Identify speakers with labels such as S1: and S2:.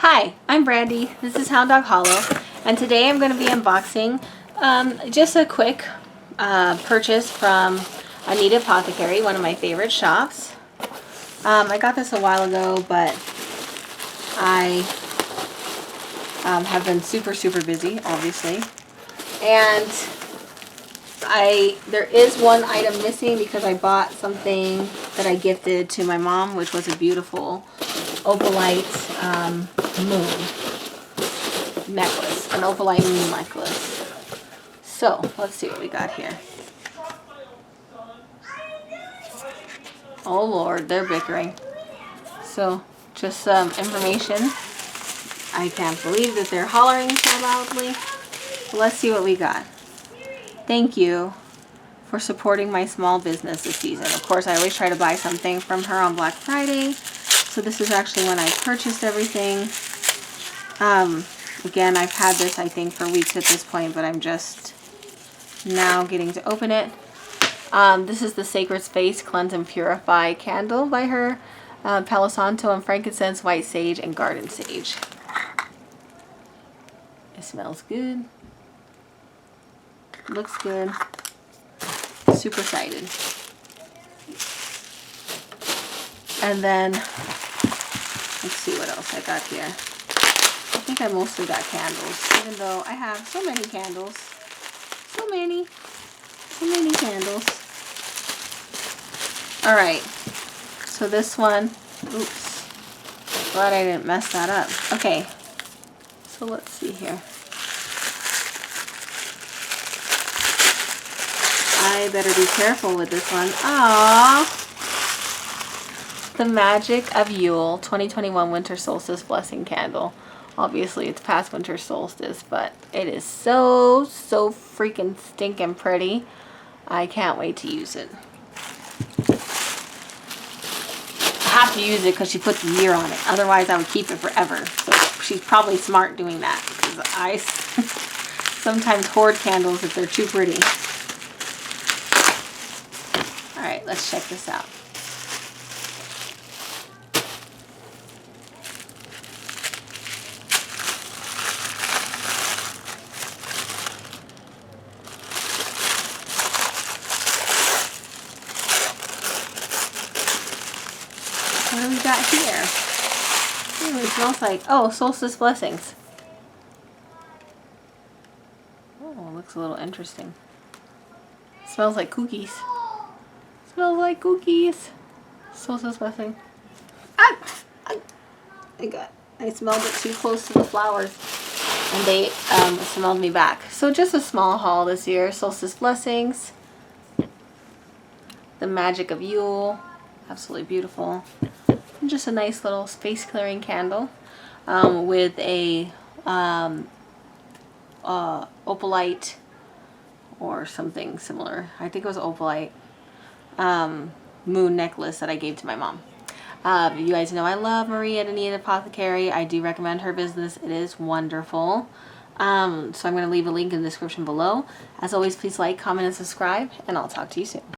S1: Hi, I'm Brandy. This is Hound Dog Hollow, and today I'm going to be unboxing just a quick purchase from Anita Apothecary, one of my favorite shops. I got this a while ago, but I have been super busy, obviously, and there is one item missing because I bought something that I gifted to my mom, which was a beautiful opalite moon necklace, an opalite moon necklace. So let's see what we got here. Oh Lord, they're bickering. So just some information. I can't believe that they're hollering so loudly. But let's see what we got. Thank you for supporting my small business this season. Of course, I always try to buy something from her on Black Friday. So this is actually when I purchased everything. Again, I've had this, I think, for weeks at this point, but I'm just now getting to open it. This is the Sacred Space Cleanse and Purify candle by her. Palo Santo and frankincense, white sage, and garden sage. It smells good. Looks good. Super excited. And then, let's see what else I got here. I think I mostly got candles, even though I have so many candles. So many candles. Alright, so this one, oops, glad I didn't mess that up. Okay, so let's see here. I better be careful with this one. Aww. The Magic of Yule 2021 Winter Solstice Blessing Candle. Obviously, it's past winter solstice, but it is so freaking stinking pretty. I can't wait to use it. I have to use it because she put the year on it. Otherwise, I would keep it forever. So she's probably smart doing that, because I sometimes hoard candles if they're too pretty. Alright, let's check this out. What do we got here? Ooh, it smells like, oh, solstice blessings. Oh, looks a little interesting. It smells like cookies. Smells like cookies. Solstice blessing. I smelled it too close to the flowers, and they smelled me back. So just a small haul this year. Solstice blessings. The Magic of Yule. Absolutely beautiful. And just a nice little space clearing candle with a opalite or something similar. I think it was opalite moon necklace that I gave to my mom. You guys know I love Marie at Anita Apothecary. I do recommend her business. It is wonderful. So I'm going to leave a link in the description below. As always, please like, comment, and subscribe, and I'll talk to you soon.